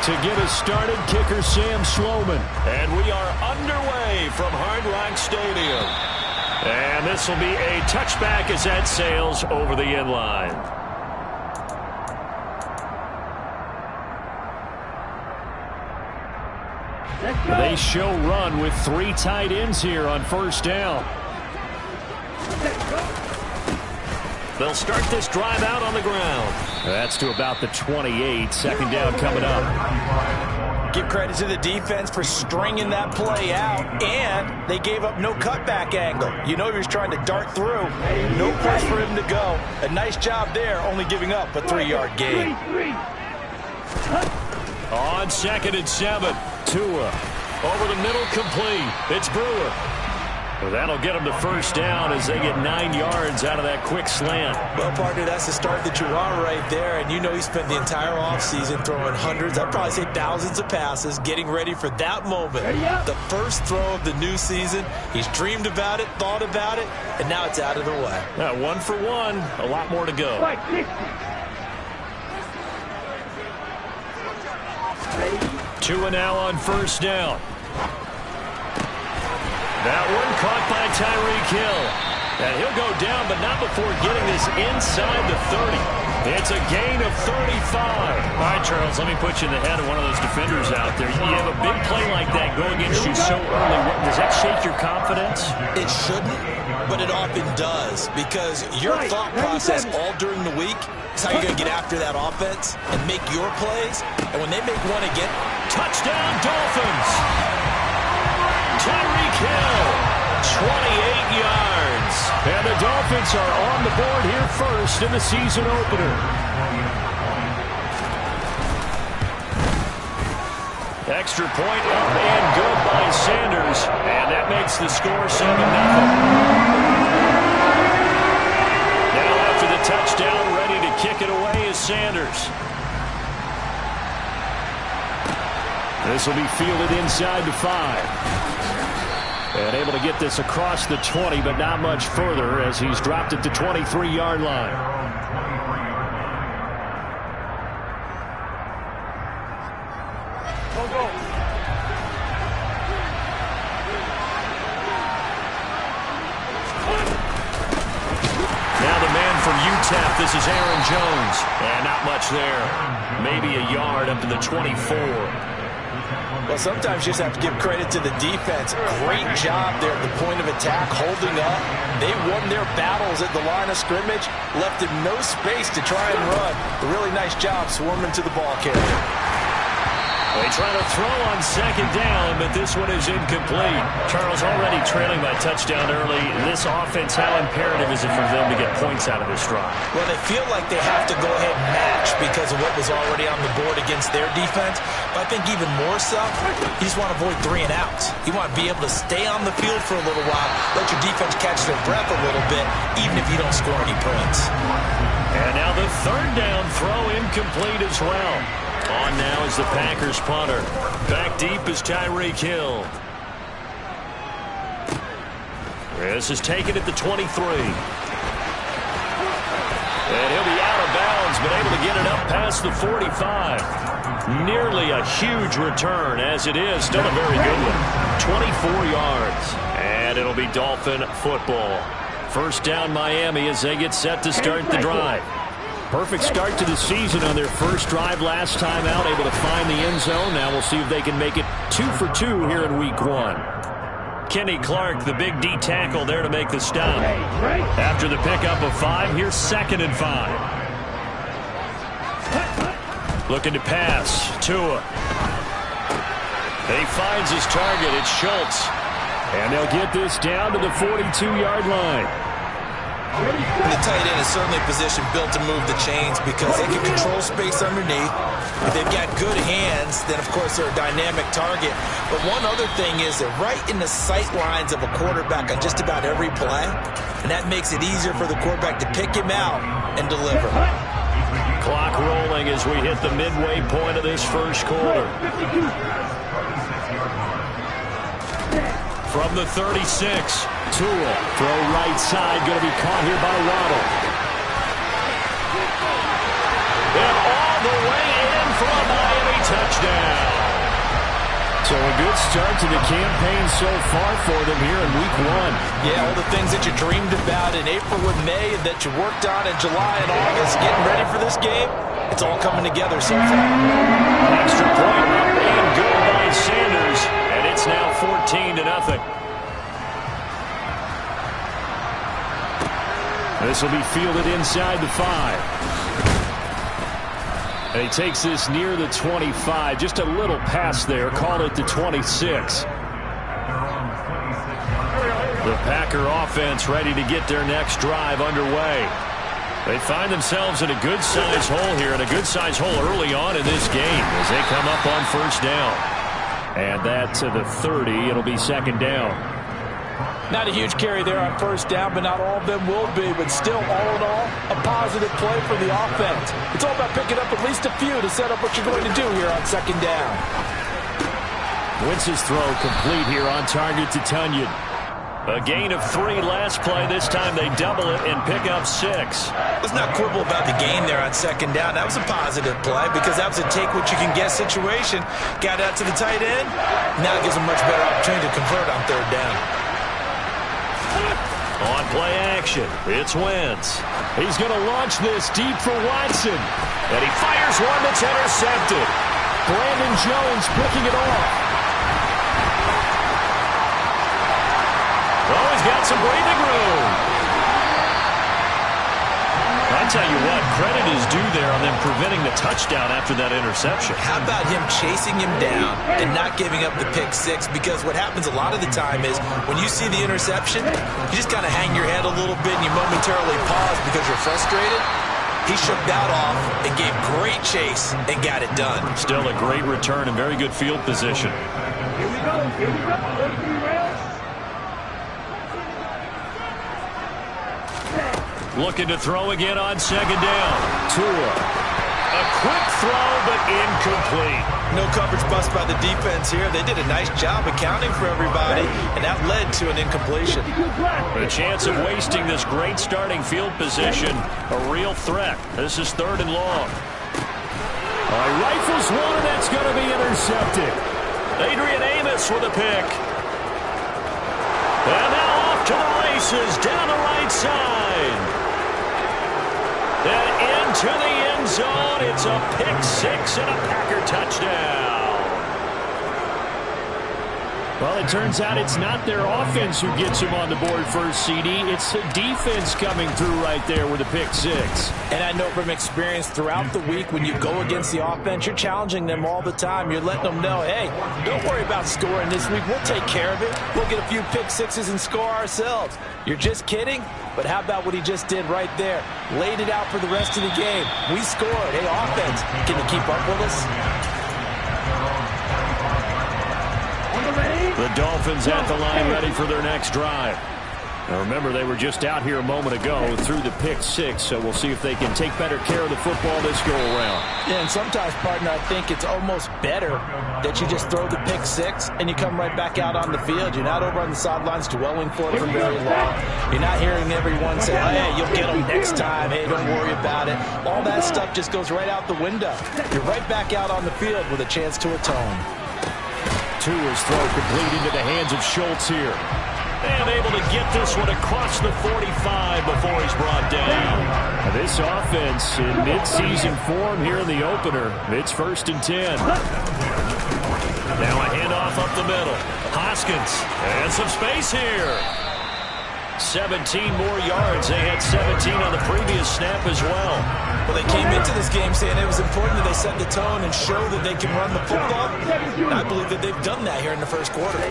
To get us started, kicker Sam Sloman. And we are underway from Hard Rock Stadium. And this will be a touchback as that sails over the end line. They show run with 3 tight ends here on first down. They'll start this drive out on the ground. That's to about the 28. Second down coming up. Give credit to the defense for stringing that play out, and they gave up no cutback angle. You know he was trying to dart through. No place for him to go. A nice job there, only giving up a 3-yard gain. On 2nd and 7, Tua over the middle, complete. It's Brewer. Well, that'll get them the first down as they get 9 yards out of that quick slant. Well, partner, that's the start that you want right there. And you know he spent the entire offseason throwing hundreds, I'd probably say thousands of passes, getting ready for that moment. The first throw of the new season. He's dreamed about it, thought about it, and now it's out of the way. 1 for 1, a lot more to go. Tua now on first down. That one caught by Tyreek Hill. And he'll go down, but not before getting this inside the 30. It's a gain of 35. All right, Charles, let me put you in the head of one of those defenders out there. You have a big play like that go against you so early. Does that shake your confidence? It shouldn't, but it often does, because your thought process all during the week is how you're going to get after that offense and make your plays. And when they make one again, touchdown Dolphins! Tyreek Hill, 28 yards. And the Dolphins are on the board here first in the season opener. Extra point up and good by Sanders. And that makes the score 7-0. Now after the touchdown, ready to kick it away is Sanders. This will be fielded inside the 5. And able to get this across the 20, but not much further as he's dropped it to 23-yard line. Now the man from UTEP, this is Aaron Jones. And not much there. Maybe a yard up to the 24. Well, sometimes you just have to give credit to the defense. Great job there at the point of attack, holding up. They won their battles at the line of scrimmage, left him no space to try and run. A really nice job swarming to the ball carrier. They try to throw on 2nd down, but this one is incomplete. Charles, already trailing by touchdown early. This offense, how imperative is it for them to get points out of this drive? Well, they feel like they have to go ahead and match because of what was already on the board against their defense. But I think even more so, you just want to avoid 3 and outs. You want to be able to stay on the field for a little while, let your defense catch their breath a little bit, even if you don't score any points. And now the 3rd down throw incomplete as well. On now is the Packers punter. Back deep is Tyreek Hill. This is taken at the 23. And he'll be out of bounds, but able to get it up past the 45. Nearly a huge return as it is. Still a very good one. 24 yards. And it'll be Dolphin football. First down Miami as they get set to start the drive. Perfect start to the season on their first drive last time out, able to find the end zone. Now we'll see if they can make it 2 for 2 here in week 1. Kenny Clark, the big D tackle there to make the stop. After the pickup of 5, here's 2nd and 5. Looking to pass. Tua. He finds his target. It's Schultz. And they'll get this down to the 42-yard line. The tight end is certainly a position built to move the chains because they can control space underneath. If they've got good hands, then of course they're a dynamic target. But one other thing is they're right in the sight lines of a quarterback on just about every play. And that makes it easier for the quarterback to pick him out and deliver. Clock rolling as we hit the midway point of this first quarter. From the 36, Tua, throw right side, going to be caught here by Waddle. And all the way in for a Miami touchdown. good start to the campaign so far for them here in Week 1. Yeah, all the things that you dreamed about in April and May and that you worked on in July and August, getting ready for this game, it's all coming together so far. Extra point up and good by Sanders, and it's now 14-0. This will be fielded inside the 5. And he takes this near the 25. Just a little pass there. Called it the 26. The Packer offense ready to get their next drive underway. They find themselves in a good-sized hole here, and a good-sized hole early on in this game as they come up on first down. And that to the 30. It'll be second down. Not a huge carry there on first down, but not all of them will be. But still, all in all, a positive play for the offense. It's all about picking up at least a few to set up what you're going to do here on second down. Wentz's throw complete here on target to Tunyon. A gain of 3 last play. This time they double it and pick up 6. Let's not quibble about the gain there on second down. That was a positive play because that was a take-what-you-can-get situation. Got out to the tight end. Now it gives them much better opportunity to convert on third down. On play action, it's Wentz. He's going to launch this deep for Watson. And he fires one that's intercepted. Brandon Jones picking it off. Oh, he's got some breathing room. I tell you what, credit is due there on them preventing the touchdown after that interception. How about him chasing him down and not giving up the pick 6? Because what happens a lot of the time is when you see the interception, you just kind of hang your head a little bit and you momentarily pause because you're frustrated. He shook that off and gave great chase and got it done. Still a great return and very good field position. Here we go. Here we go. Let's be real. Looking to throw again on second down. Tua. A quick throw, but incomplete. No coverage bust by the defense here. They did a nice job accounting for everybody, and that led to an incompletion. The chance of wasting this great starting field position, a real threat. This is 3rd and long. Rifles one, that's going to be intercepted. Adrian Amos with a pick. And now off to the races, down the right side. And into the end zone. It's a pick 6 and a Packer touchdown. Well, it turns out it's not their offense who gets them on the board first, CD. It's the defense coming through right there with a pick 6. And I know from experience throughout the week when you go against the offense, you're challenging them all the time. You're letting them know, hey, don't worry about scoring this week. We'll take care of it. We'll get a few pick 6s and score ourselves. You're just kidding? But how about what he just did right there? Laid it out for the rest of the game. We scored. Hey, offense, can you keep up with us? The Dolphins at the line ready for their next drive. Now remember, they were just out here a moment ago through the pick 6, so we'll see if they can take better care of the football this go-around. Yeah, and sometimes, partner, I think it's almost better that you just throw the pick 6 and you come right back out on the field. You're not over on the sidelines dwelling for it for very long. You're not hearing everyone say, hey, you'll get them next time. Hey, don't worry about it. All that stuff just goes right out the window. You're right back out on the field with a chance to atone. Tua's throw complete into the hands of Schultz here. And able to get this one across the 45 before he's brought down. This offense in mid-season form here in the opener. It's 1st and 10. Now a handoff up the middle. Hoskins. And some space here. 17 more yards. They had 17 on the previous snap as well. Well, they came into this game saying it was important that they set the tone and show that they can run the football. And I believe that they've done that here in the first quarter.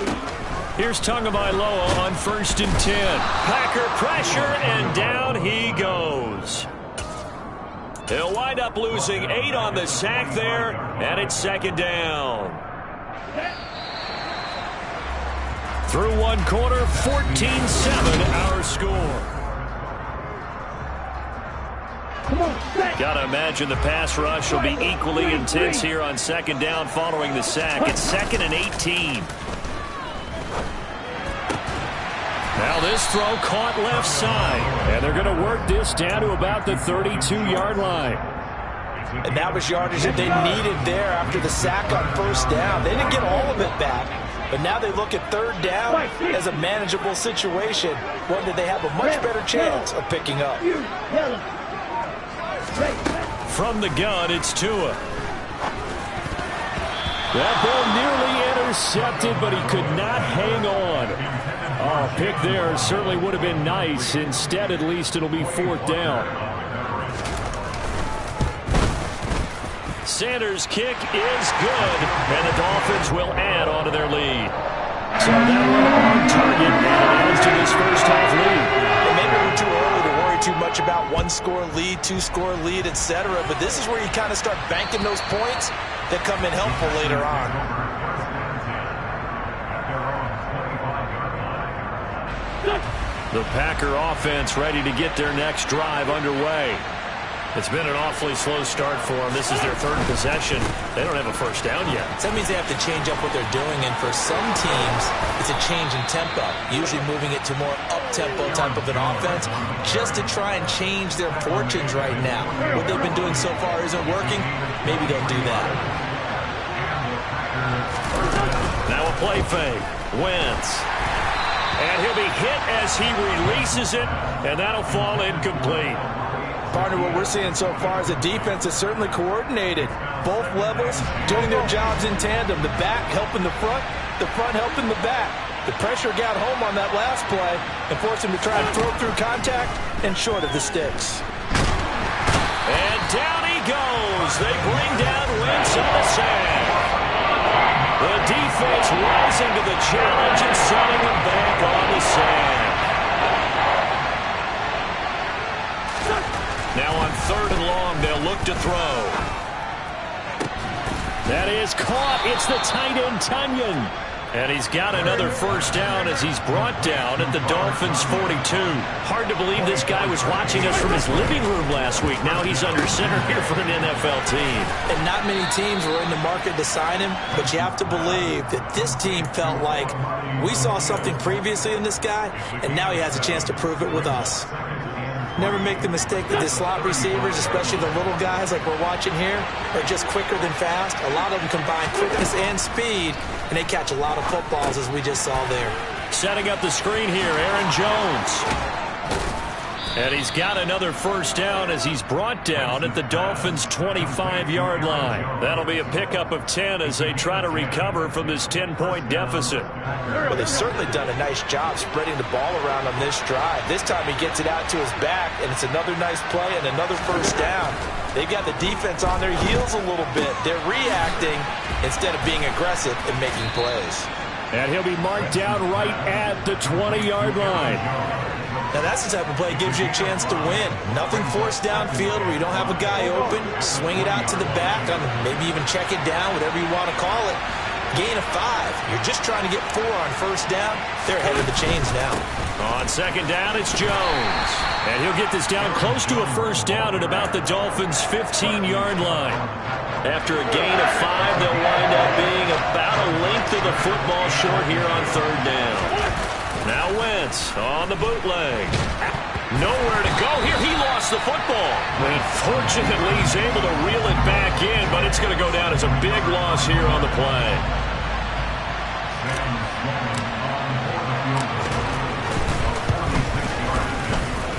Here's Tagovailoa on 1st and 10. Packer pressure, and down he goes. They'll wind up losing 8 on the sack there, and it's 2nd down. Through one quarter, 14-7 our score. Gotta imagine the pass rush will be equally intense here on 2nd down following the sack. It's 2nd and 18. Now this throw caught left side. And they're going to work this down to about the 32-yard line. And that was yardage that they needed there after the sack on 1st down. They didn't get all of it back, But now they look at third down as a manageable situation, one that they have a much better chance of picking up. From the gun, it's Tua. That ball nearly intercepted, but he could not hang on. Oh, pick there certainly would have been nice. Instead, at least it'll be fourth down. Sanders' kick is good, and the Dolphins will add on to their lead. So that one on target, and it adds to this first half lead. And maybe we're too early to worry too much about one-score lead, two-score lead, etc. But this is where you kind of start banking those points that come in helpful later on. The Packer offense ready to get their next drive underway. It's been an awfully slow start for them. This is their third possession. They don't have a first down yet. So that means they have to change up what they're doing, and for some teams, it's a change in tempo, usually moving it to more up-tempo type of an offense just to try and change their fortunes right now. What they've been doing so far isn't working. Maybe they'll do that. Now a play fake. Wentz. And he'll be hit as he releases it, and that'll fall incomplete. Partner, what we're seeing so far is the defense is certainly coordinated. Both levels doing their jobs in tandem. The back helping the front helping the back. The pressure got home on that last play and forced him to try and throw through contact and short of the sticks. And down he goes. They bring down Wentz on the sack. The defense rising to the challenge and sending him back on the sack. Now on third and long, they'll look to throw. That is caught. It's the tight end, Tunyon. And he's got another first down as he's brought down at the Dolphins' 42. Hard to believe this guy was watching us from his living room last week. Now he's under center here for an NFL team. And not many teams were in the market to sign him, but you have to believe that this team felt like we saw something previously in this guy, and now he has a chance to prove it with us. Never make the mistake that the slot receivers, especially the little guys like we're watching here, are just quicker than fast. A lot of them combine quickness and speed, and they catch a lot of footballs, as we just saw there. Setting up the screen here, Aaron Jones. And he's got another first down as he's brought down at the Dolphins' 25-yard line. That'll be a pickup of 10 as they try to recover from this 10-point deficit. Well, they've certainly done a nice job spreading the ball around on this drive. This time he gets it out to his back, and it's another nice play and another first down. They've got the defense on their heels a little bit. They're reacting instead of being aggressive and making plays. And he'll be marked down right at the 20-yard line. Now that's the type of play that gives you a chance to win. Nothing forced downfield where you don't have a guy open. Swing it out to the back, maybe even check it down, whatever you want to call it. Gain of 5. You're just trying to get 4 on first down. They're ahead of the chains now. On second down, it's Jones. And he'll get this down close to a first down at about the Dolphins' 15-yard line. After a gain of 5, they'll wind up being about a length of the football short here on third down. Now Wentz on the bootleg. Nowhere to go here. He lost the football. And fortunately, he's able to reel it back in, but it's going to go down as a big loss here on the play.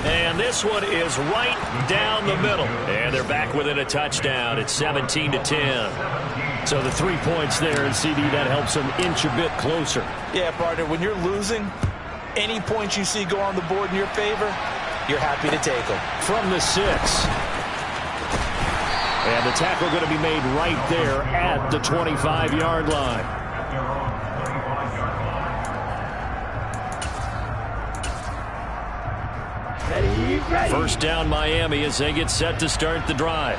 And this one is right down the middle. And they're back within a touchdown. It's 17-10. So the 3 points there, and CD, that helps them inch a bit closer. Yeah, partner, when you're losing, any points you see go on the board in your favor, you're happy to take them. From the 6. And the tackle going to be made right there at the 25-yard line. First down Miami as they get set to start the drive.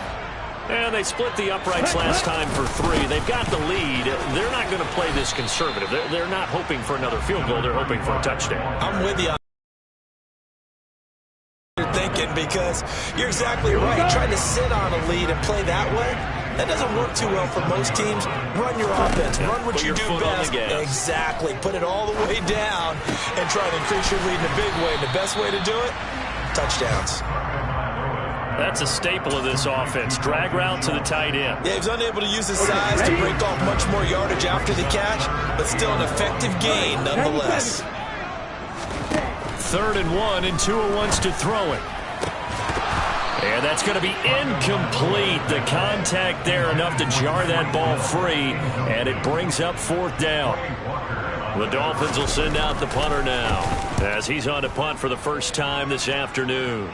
And they split the uprights last time for 3. They've got the lead. They're not going to play this conservative. They're not hoping for another field goal. They're hoping for a touchdown. I'm with you. You're thinking, because you're exactly right. Trying to sit on a lead and play that way, that doesn't work too well for most teams. Run your offense. Run what you do best. Exactly. Put it all the way down and try to increase your lead in a big way. And the best way to do it? Touchdowns. That's a staple of this offense. Drag route to the tight end. Yeah, he was unable to use his size to break off much more yardage after the catch, but still an effective gain nonetheless. 3rd and 1, and Tua wants to throw it. And that's going to be incomplete. The contact there enough to jar that ball free, and it brings up 4th down. The Dolphins will send out the punter now, as he's on to punt for the first time this afternoon.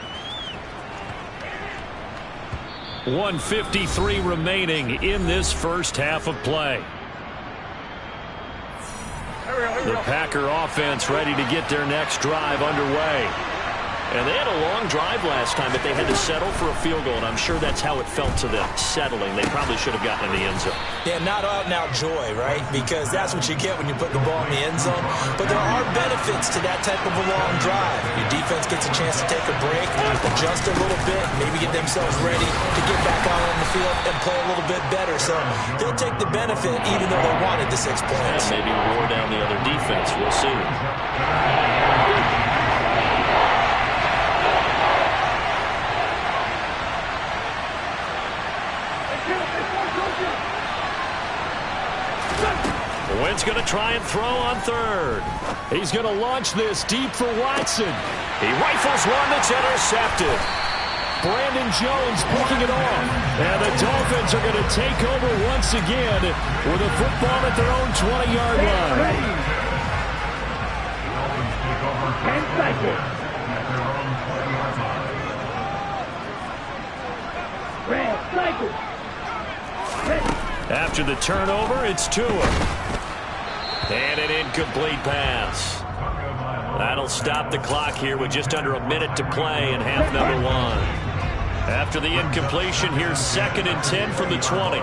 1:53 remaining in this first half of play. The Packer offense ready to get their next drive underway. And they had a long drive last time, but they had to settle for a field goal, and I'm sure that's how it felt to them, settling. They probably should have gotten in the end zone. Yeah, not out-and-out joy, right? Because that's what you get when you put the ball in the end zone. But there are benefits to that type of a long drive. Your defense gets a chance to take a break, adjust a little bit, maybe get themselves ready to get back out on the field and play a little bit better. So they'll take the benefit even though they wanted the 6 points. Yeah, maybe wore down the other defense. We'll see. Wynn's going to try and throw on 3rd. He's going to launch this deep for Watson. He rifles one that's intercepted. Brandon Jones picking it off. And the Dolphins are going to take over once again with a football at their own 20-yard line. 10 seconds. Red cycle. After the turnover, it's Tua. And an incomplete pass. That'll stop the clock here with just under a minute to play in half number 1. After the incompletion, here's 2nd and 10 from the 20.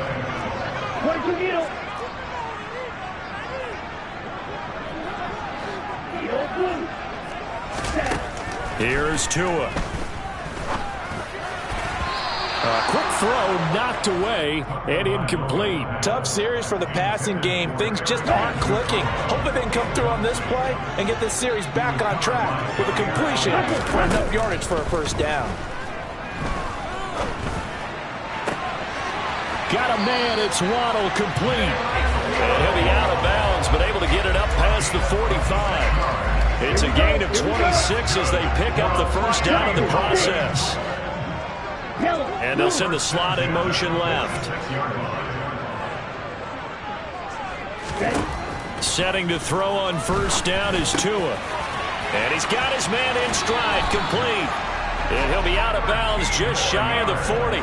Here's Tua. Quick throw knocked away and incomplete. Tough series for the passing game. Things just aren't clicking. Hoping they can come through on this play and get this series back on track with a completion for enough yardage for a first down. Got a man, it's Waddle, complete. And he'll be out of bounds, but able to get it up past the 45. It's a gain of 26 as they pick up the first down in the process. And they'll send the slot in motion left. Setting to throw on first down is Tua. And he's got his man in stride, complete. And he'll be out of bounds just shy of the 40.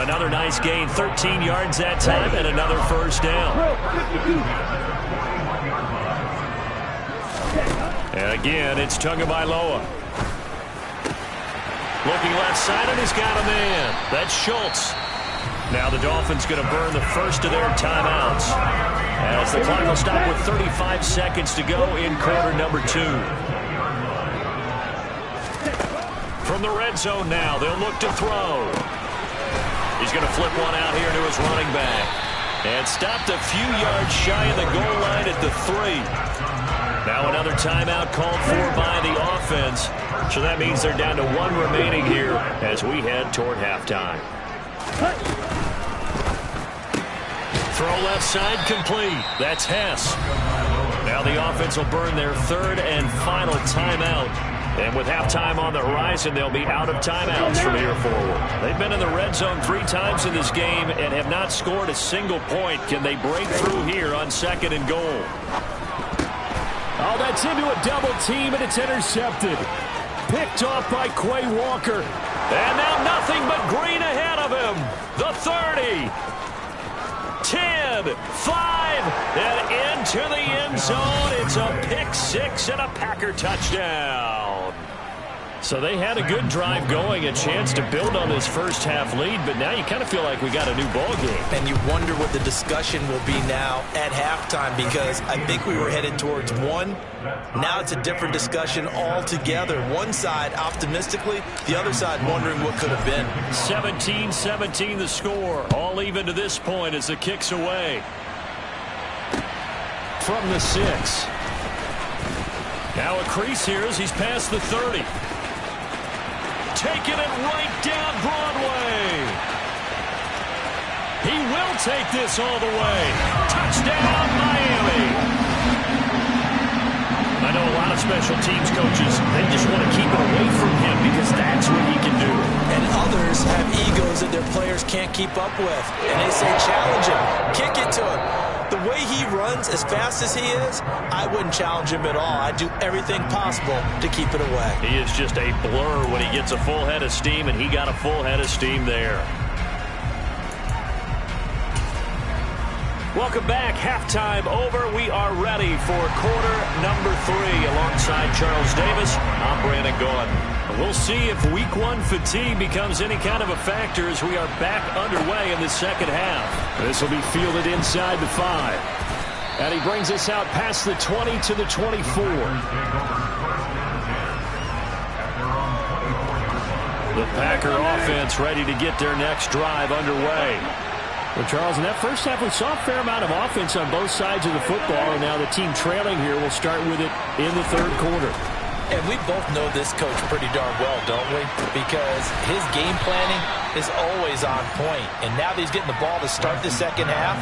Another nice gain, 13 yards that time, and another first down. And again, it's Tagovailoa. Looking left side, and he's got a man. That's Schultz. Now the Dolphins going to burn the first of their timeouts, as the clock will stop with 35 seconds to go in quarter number 2. From the red zone now, they'll look to throw. He's going to flip one out here to his running back. And stopped a few yards shy of the goal line at the 3. Now another timeout called for by the offense. So that means they're down to 1 remaining here as we head toward halftime. Throw left side complete. That's Hess. Now the offense will burn their 3rd and final timeout. And with halftime on the horizon, they'll be out of timeouts from here forward. They've been in the red zone 3 times in this game and have not scored a single point. Can they break through here on 2nd and goal? Oh, that's into a double team, and it's intercepted. Picked off by Quay Walker. And now nothing but green ahead of him. The 30. 10, 5, and into the end zone. It's a pick 6 and a Packer touchdown. So they had a good drive going, a chance to build on this first half lead, but now you kind of feel like we got a new ball game. And you wonder what the discussion will be now at halftime, because I think we were headed towards 1. Now it's a different discussion altogether. One side optimistically, the other side wondering what could have been. 17-17 the score. All even to this point as the kick's away. From the 6. Now a crease here as he's past the 30. taking it right down Broadway. He will take this all the way. Touchdown, Miami. I know a lot of special teams coaches, they just want to keep it away from him because that's what he can do. And others have egos that their players can't keep up with. And they say, challenge him, kick it to him. The way he runs as fast as he is, I wouldn't challenge him at all. I'd do everything possible to keep it away. He is just a blur when he gets a full head of steam, and he got a full head of steam there. Welcome back. Halftime over. We are ready for quarter number 3. Alongside Charles Davis, I'm Brandon Gaudin. We'll see if week 1 fatigue becomes any kind of a factor as we are back underway in the second half. This will be fielded inside the 5. And he brings us out past the 20 to the 24. The Packer offense ready to get their next drive underway. Well, Charles, in that first half, we saw a fair amount of offense on both sides of the football, and now the team trailing here will start with it in the third quarter. And we both know this coach pretty darn well, don't we? Because his game planning is always on point. And now that he's getting the ball to start the second half,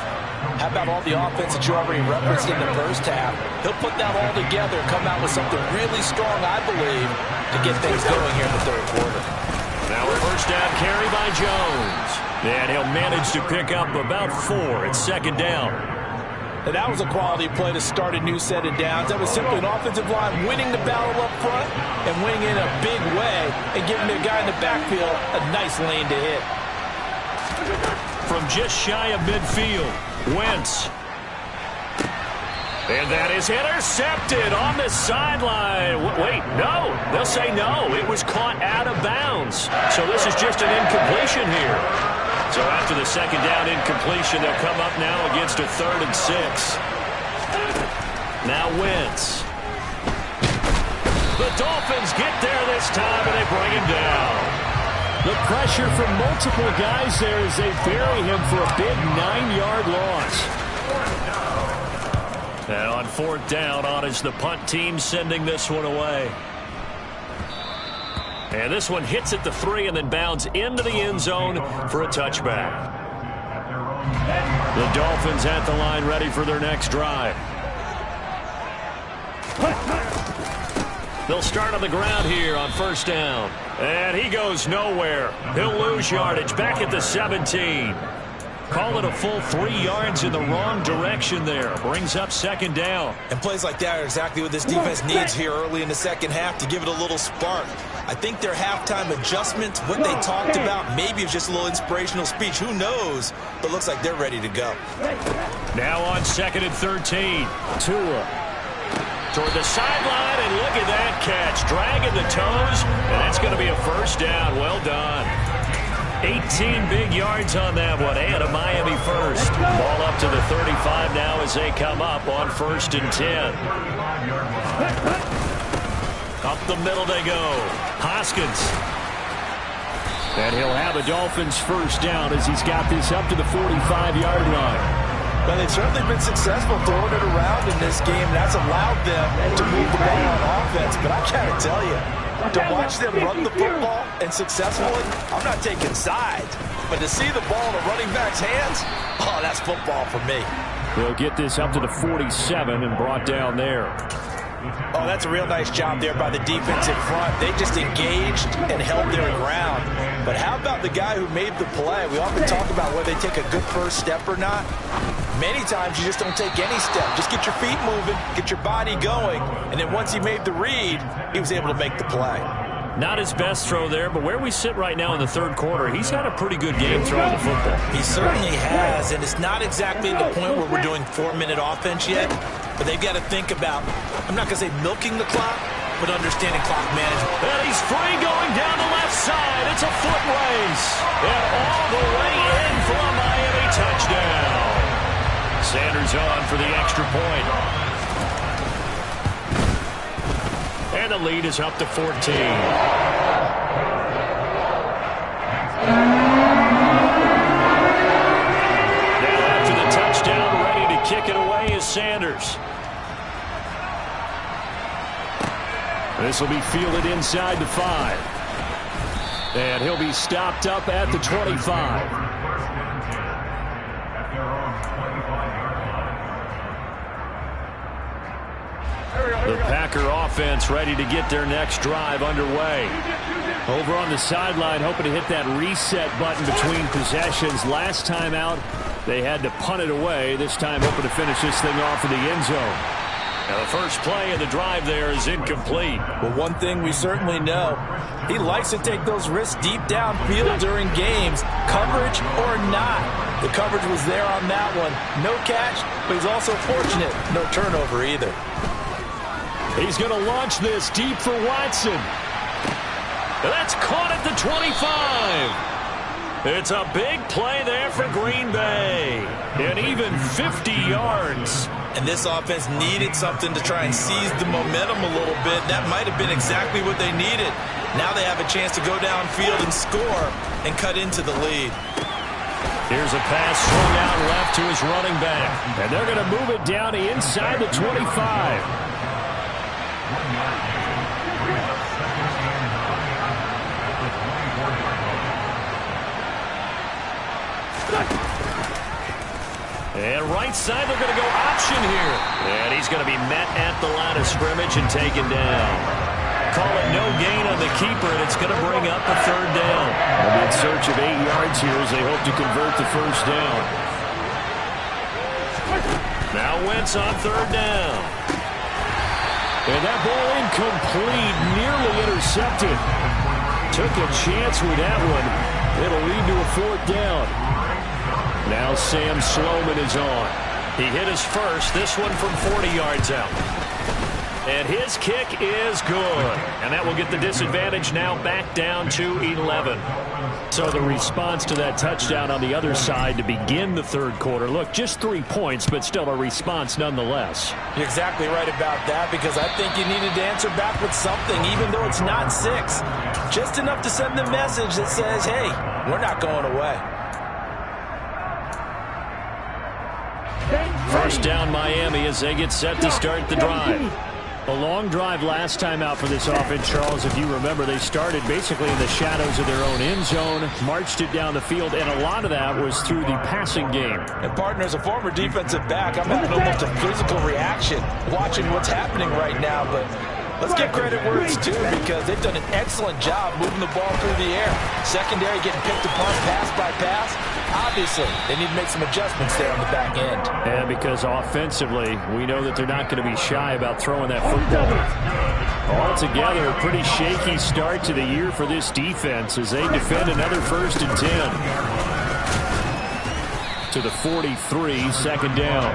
how about all the offense that you already referenced in the first half? He'll put that all together, come out with something really strong, I believe, to get things going here in the third quarter. Now a first down carry by Jones. And he'll manage to pick up about 4 at second down. And that was a quality play to start a new set of downs. That was simply an offensive line winning the battle up front and winning in a big way and giving the guy in the backfield a nice lane to hit. From just shy of midfield, Wentz. And that is intercepted on the sideline. Wait, no. They'll say no. It was caught out of bounds. So this is just an incompletion here. So after the second down incompletion, they'll come up now against a 3rd and 6. Now Wentz. The Dolphins get there this time, and they bring him down. The pressure from multiple guys there as they bury him for a big 9-yard loss. Now on 4th down, on is the punt team sending this one away. And this one hits at the 3 and then bounds into the end zone for a touchback. The Dolphins at the line ready for their next drive. They'll start on the ground here on 1st down. And he goes nowhere. He'll lose yardage back at the 17. Call it a full 3 yards in the wrong direction there. Brings up 2nd down. And plays like that are exactly what this defense needs here early in the second half to give it a little spark. I think their halftime adjustments, what they talked about, maybe it's just a little inspirational speech. Who knows? But looks like they're ready to go. Now on 2nd and 13. Tua toward the sideline, and look at that catch. Dragging the toes, and that's going to be a 1st down. Well done. 18 big yards on that one, and a Miami first. Ball up to the 35 now as they come up on 1st and 10. Up the middle they go. Hoskins. And he'll have a Dolphins 1st down as he's got this up to the 45-yard line. Well, they've certainly been successful throwing it around in this game. That's allowed them to move the ball on offense. But I got to tell you, to watch them run the football and successfully, I'm not taking sides. But to see the ball in a running back's hands, oh, that's football for me. They'll get this up to the 47 and brought down there. Oh, that's a real nice job there by the defense in front. They just engaged and held their ground. But how about the guy who made the play? We often talk about whether they take a good first step or not. Many times you just don't take any step. Just get your feet moving, get your body going, and then once he made the read, he was able to make the play. Not his best throw there, but where we sit right now in the 3rd quarter, he's had a pretty good game throwing the football. He certainly has, and it's not exactly at the point where we're doing 4-minute offense yet, but they've got to think about, I'm not going to say milking the clock, but understanding clock management. And he's free going down the left side. It's a foot race. And all the way in for a Miami touchdown. Sanders on for the extra point. And the lead is up to 14. Now after the touchdown, ready to kick it away is Sanders. This will be fielded inside the 5. And he'll be stopped up at the 25. The Packer offense ready to get their next drive underway. Over on the sideline, hoping to hit that reset button between possessions. Last time out, they had to punt it away. This time, hoping to finish this thing off in the end zone. Now, the first play of the drive there is incomplete. Well, one thing we certainly know, he likes to take those risks deep downfield during games, coverage or not. The coverage was there on that one. No catch, but he's also fortunate. No turnover either. He's going to launch this deep for Watson. That's caught at the 25. It's a big play there for Green Bay. And even 50 yards. And this offense needed something to try and seize the momentum a little bit. That might have been exactly what they needed. Now they have a chance to go downfield and score and cut into the lead. Here's a pass swung out left to his running back. And they're going to move it down inside the 25. And right side, they're going to go option here. And he's going to be met at the line of scrimmage and taken down. Call it no gain on the keeper, and it's going to bring up a third down. They'll be in search of 8 yards here as they hope to convert the first down. Now Wentz on third down. And that ball incomplete, nearly intercepted. Took a chance with that one. It'll lead to a fourth down. Now Sam Sloman is on. He hit his first, this one from 40 yards out. And his kick is good. And that will get the disadvantage now back down to 11. So the response to that touchdown on the other side to begin the third quarter. Look, just 3 points, but still a response nonetheless. You're exactly right about that, because I think you needed to answer back with something, even though it's not 6. Just enough to send the message that says, hey, we're not going away. First down Miami as they get set to start the drive. A long drive last time out for this offense, Charles. If you remember, they started basically in the shadows of their own end zone, marched it down the field, and a lot of that was through the passing game. And partner, as a former defensive back, I'm having almost a physical reaction watching what's happening right now, but let's give credit where it's due, because they've done an excellent job moving the ball through the air. Secondary getting picked apart pass by pass. Obviously, they need to make some adjustments there on the back end. And because offensively, we know that they're not going to be shy about throwing that football. Altogether, a pretty shaky start to the year for this defense as they defend another 1st and 10. To the 43, second down.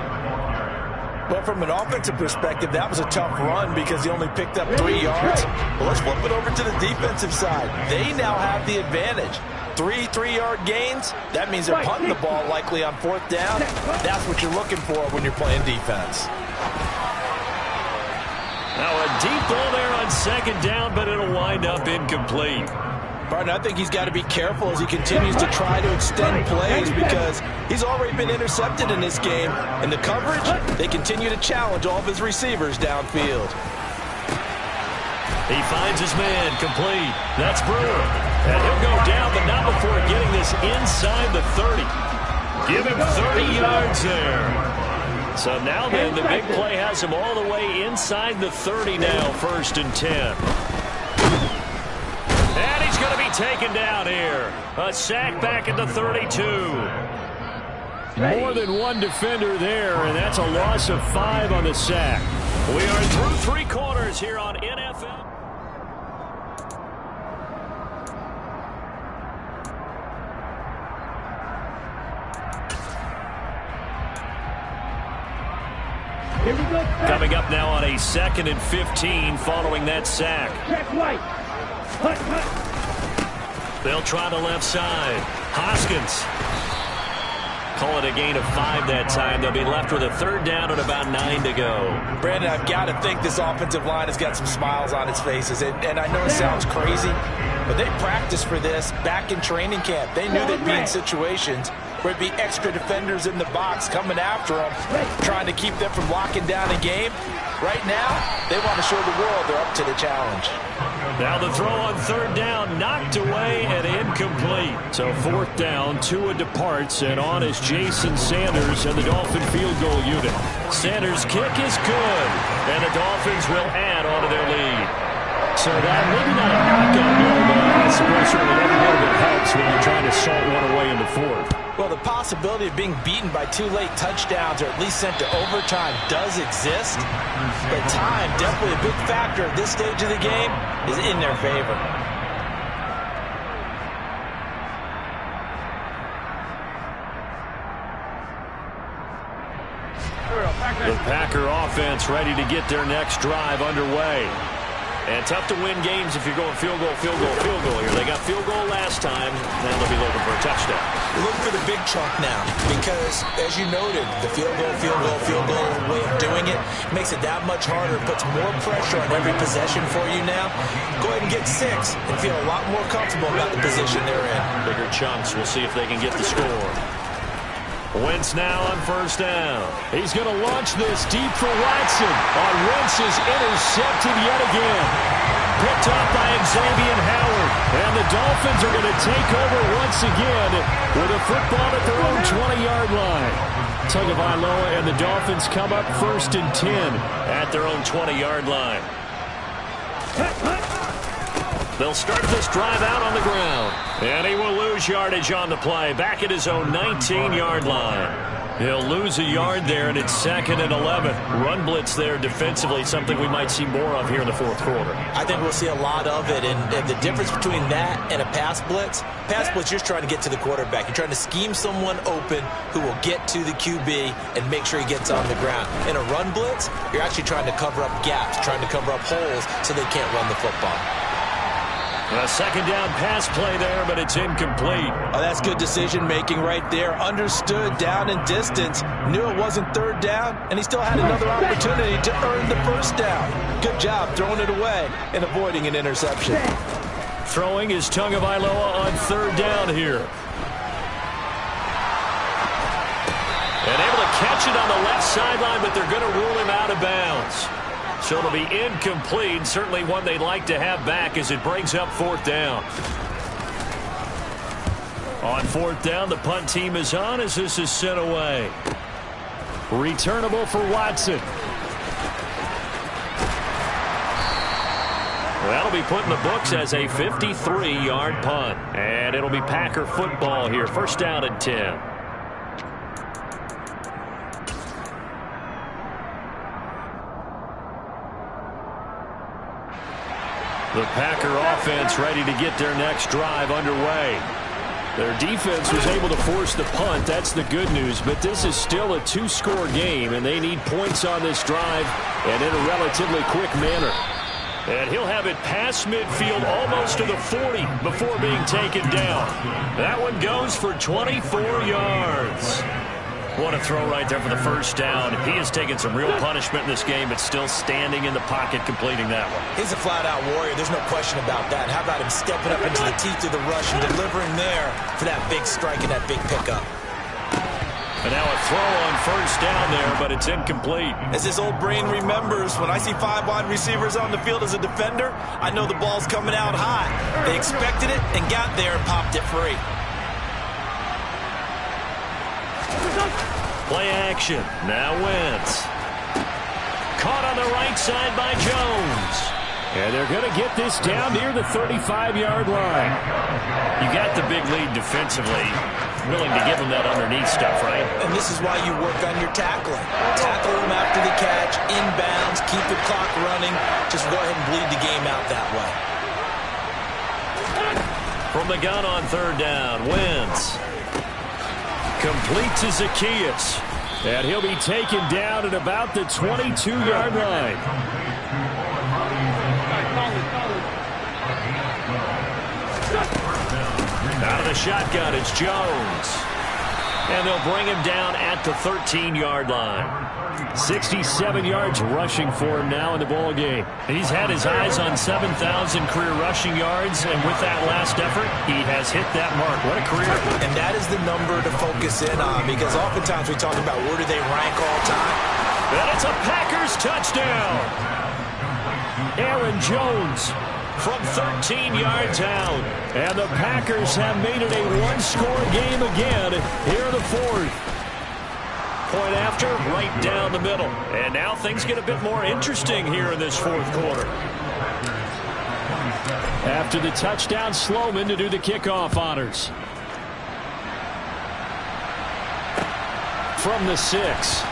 But from an offensive perspective, that was a tough run because he only picked up 3 yards. But let's flip it over to the defensive side. They now have the advantage. 3 3-yard gains, that means they're punting the ball likely on 4th down. That's what you're looking for when you're playing defense. Now a deep ball there on second down, but it'll wind up incomplete. Partner, I think he's got to be careful as he continues to try to extend plays, because he's already been intercepted in this game. And the coverage, they continue to challenge all of his receivers downfield. He finds his man, complete. That's Brewer. And he'll go down, but not before getting this inside the 30. Give him 30 yards there. So now then, the big play has him all the way inside the 30 now, 1st and 10. And he's going to be taken down here. A sack back at the 32. More than one defender there, and that's a loss of 5 on the sack. We are through 3 quarters here on NFL. Coming up now on a 2nd and 15 following that sack. They'll try the left side. Hoskins. Call it a gain of 5 that time. They'll be left with a 3rd down and about 9 to go. Brandon, I've got to think this offensive line has got some smiles on its faces. And I know it sounds crazy, but they practiced for this back in training camp. They knew they'd be in situations where it'd be extra defenders in the box coming after them, trying to keep them from locking down a game. Right now, they want to show the world they're up to the challenge. Now the throw on third down, knocked away and incomplete. So fourth down, Tua departs, and on is Jason Sanders and the Dolphin field goal unit. Sanders' kick is good, and the Dolphins will add on to their lead. So that maybe not a knockout blow, but I suppose certainly every bit of it helps when you're trying to salt one away in the fourth. Well, the possibility of being beaten by 2 late touchdowns or at least sent to overtime does exist. But time, definitely a big factor at this stage of the game, is in their favor. The Packer offense ready to get their next drive underway. And tough to win games if you're going field goal, field goal, field goal here. They got field goal last time. Now they'll be looking for a touchdown. Look for the big chunk now because, as you noted, the field goal way of doing it makes it that much harder, puts more pressure on every possession for you now. Go ahead and get 6 and feel a lot more comfortable about the position they're in. Bigger chunks. We'll see if they can get the score. Wentz now on first down. He's going to launch this deep for Watson. Wentz is intercepted yet again. Picked up by Xavier Howard. And the Dolphins are going to take over once again with a football at their own 20-yard line. Tagovailoa and the Dolphins come up first and 10 at their own 20-yard line. They'll start this drive out on the ground. And he will lose yardage on the play. Back at his own 19-yard line. He'll lose a yard there, and it's 2nd and 11. Run blitz there defensively, something we might see more of here in the fourth quarter. I think we'll see a lot of it. And the difference between that and a pass blitz, you're just trying to get to the quarterback. You're trying to scheme someone open who will get to the QB and make sure he gets on the ground. In a run blitz, you're actually trying to cover up gaps, trying to cover up holes so they can't run the football. A second down pass play there, but it's incomplete. Oh, that's good decision-making right there. Understood down and distance. Knew it wasn't third down, and he still had another opportunity to earn the first down. Good job throwing it away and avoiding an interception. Throwing is Tagovailoa on third down here. And able to catch it on the left sideline, but they're going to rule him out of bounds. So it'll be incomplete. Certainly one they'd like to have back as it brings up fourth down. On fourth down, the punt team is on as this is sent away. Returnable for Watson. That'll be put in the books as a 53-yard punt. And it'll be Packer football here. First down and 10. The Packer offense ready to get their next drive underway. Their defense was able to force the punt. That's the good news. But this is still a 2-score game, and they need points on this drive and in a relatively quick manner. And he'll have it past midfield almost to the 40 before being taken down. That one goes for 24 yards. What a throw right there for the first down. He has taken some real punishment in this game, but still standing in the pocket completing that one. He's a flat-out warrior. There's no question about that. How about him stepping up into the teeth of the rush and delivering there for that big strike and that big pickup. And now a throw on first down there, but it's incomplete. As his old brain remembers, when I see 5 wide receivers on the field as a defender, I know the ball's coming out high. They expected it and got there and popped it free. Play action. Now Wentz. Caught on the right side by Jones. And they're going to get this down near the 35-yard line. You got the big lead defensively. Willing to give them that underneath stuff, right? And this is why you work on your tackling. Tackle them after the catch, inbounds, keep the clock running. Just go ahead and bleed the game out that way. From the gun on third down, Wentz. Complete to Zacchaeus. And he'll be taken down at about the 22-yard line. Out of the shotgun, it's Jones. And they'll bring him down at the 13-yard line. 67 yards rushing for him now in the ball game. He's had his eyes on 7,000 career rushing yards, and with that last effort, he has hit that mark. What a career. And that is the number to focus in on, because oftentimes we talk about where do they rank all time. And it's a Packers touchdown. Aaron Jones from 13 yards out. And the Packers have made it a one-score game again here in the fourth. Point after, right down the middle. And now things get a bit more interesting here in this fourth quarter. After the touchdown, Sloman to do the kickoff honors. From the 6.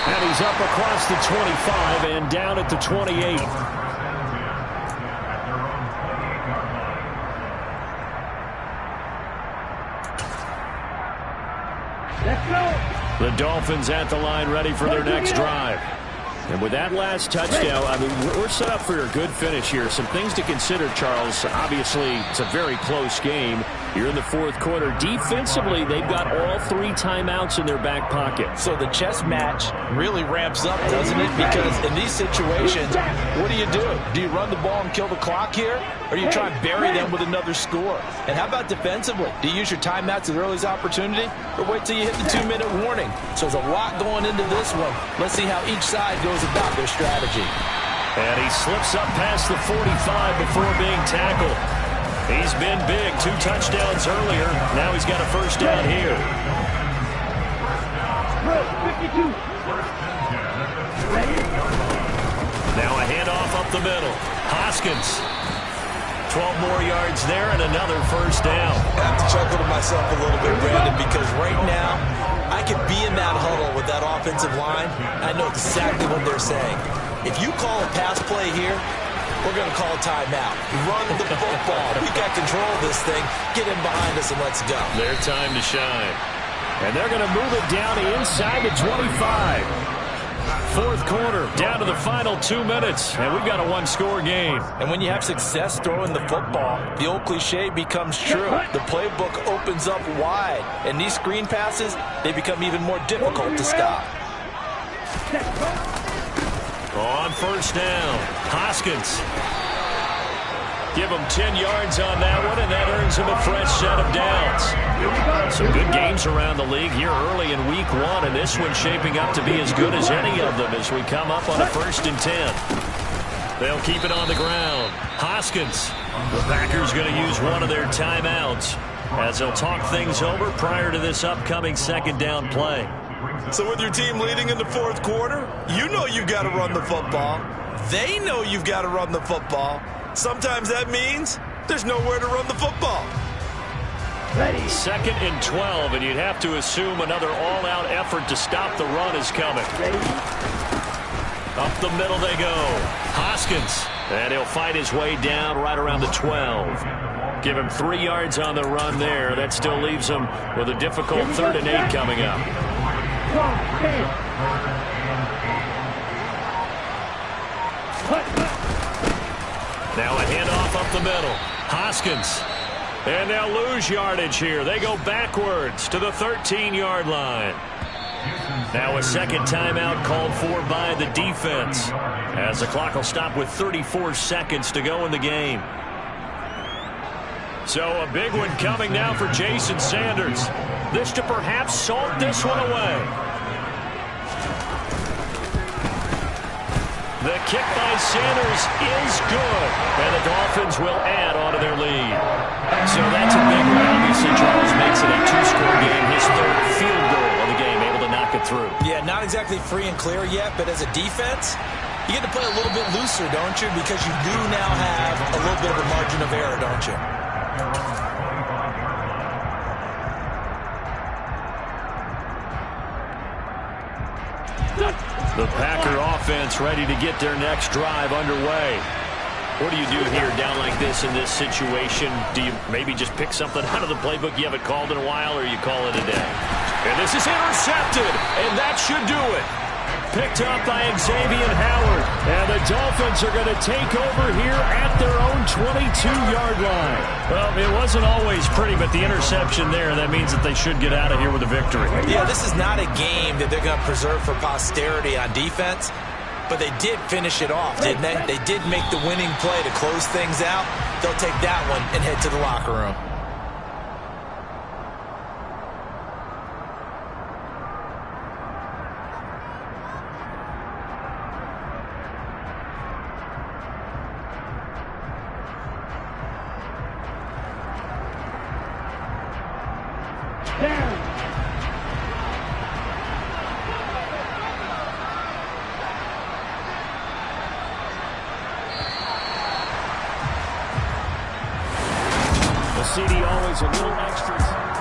And he's up across the 25 and down at the 28. Let's go. The Dolphins at the line ready for their next drive. And with that last touchdown, I mean, we're set up for a good finish here. Some things to consider, Charles. Obviously, it's a very close game. You're in the fourth quarter. Defensively, they've got all 3 timeouts in their back pocket. So the chess match really ramps up, doesn't it? Because in these situations, what do? Do you run the ball and kill the clock here? Or do you try and bury them with another score? And how about defensively? Do you use your timeouts at the earliest opportunity? Or wait till you hit the 2-minute warning? So there's a lot going into this one. Let's see how each side goes about their strategy. And he slips up past the 45 before being tackled. He's been big. 2 touchdowns earlier. Now he's got a first down here. 52. Ready? Now a handoff up the middle. Hoskins. 12 more yards there and another first down. I have to chuckle to myself a little bit, Brandon, because right now I could be in that huddle with that offensive line. I know exactly what they're saying. If you call a pass play here, we're going to call a timeout. Run the football. We got control of this thing. Get in behind us and let's go. Their time to shine. And they're going to move it down inside the 25. Fourth quarter, down to the final 2 minutes, and we've got a one-score game. And when you have success throwing the football, the old cliche becomes true. The playbook opens up wide, and these screen passes, they become even more difficult to stop. On first down, Hoskins. Give him 10 yards on that one, and that earns him a fresh set of downs. Some good games around the league here early in week 1, and this one's shaping up to be as good as any of them as we come up on a 1st and 10. They'll keep it on the ground. Hoskins. The Packers going to use one of their timeouts as they'll talk things over prior to this upcoming 2nd down play. So with your team leading in the fourth quarter, you know you've got to run the football. They know you've got to run the football. Sometimes that means there's nowhere to run the football. Ready. 2nd and 12, and you'd have to assume another all-out effort to stop the run is coming. Ready. Up the middle they go. Hoskins. And he'll fight his way down right around the 12. Give him 3 yards on the run there. That still leaves him with a difficult 3rd and 8 coming up. Now a handoff up the middle. Hoskins. And they'll lose yardage here. They go backwards to the 13-yard line. Now a 2nd timeout called for by the defense, as the clock will stop with 34 seconds to go in the game. So a big one coming now for Jason Sanders. This to perhaps salt this one away. The kick by Sanders is good, and the Dolphins will add on to their lead. So that's a big one. Obviously, Charles makes it a 2-score game. His 3rd field goal of the game, able to knock it through. Yeah, not exactly free and clear yet, but as a defense, you get to play a little bit looser, don't you? Because you do now have a little bit of a margin of error, don't you? The Packer offense ready to get their next drive underway. What do you do here down like this in this situation? Do you maybe just pick something out of the playbook you haven't called in a while, or you call it a day? And this is intercepted, and that should do it. Picked up by Xavier Howard. And the Dolphins are going to take over here at their own 22-yard line. Well, it wasn't always pretty, but the interception there, that means that they should get out of here with a victory. Yeah, this is not a game that they're going to preserve for posterity on defense, but they did finish it off, didn't they? They did make the winning play to close things out. They'll take that one and head to the locker room. CD always a little extra.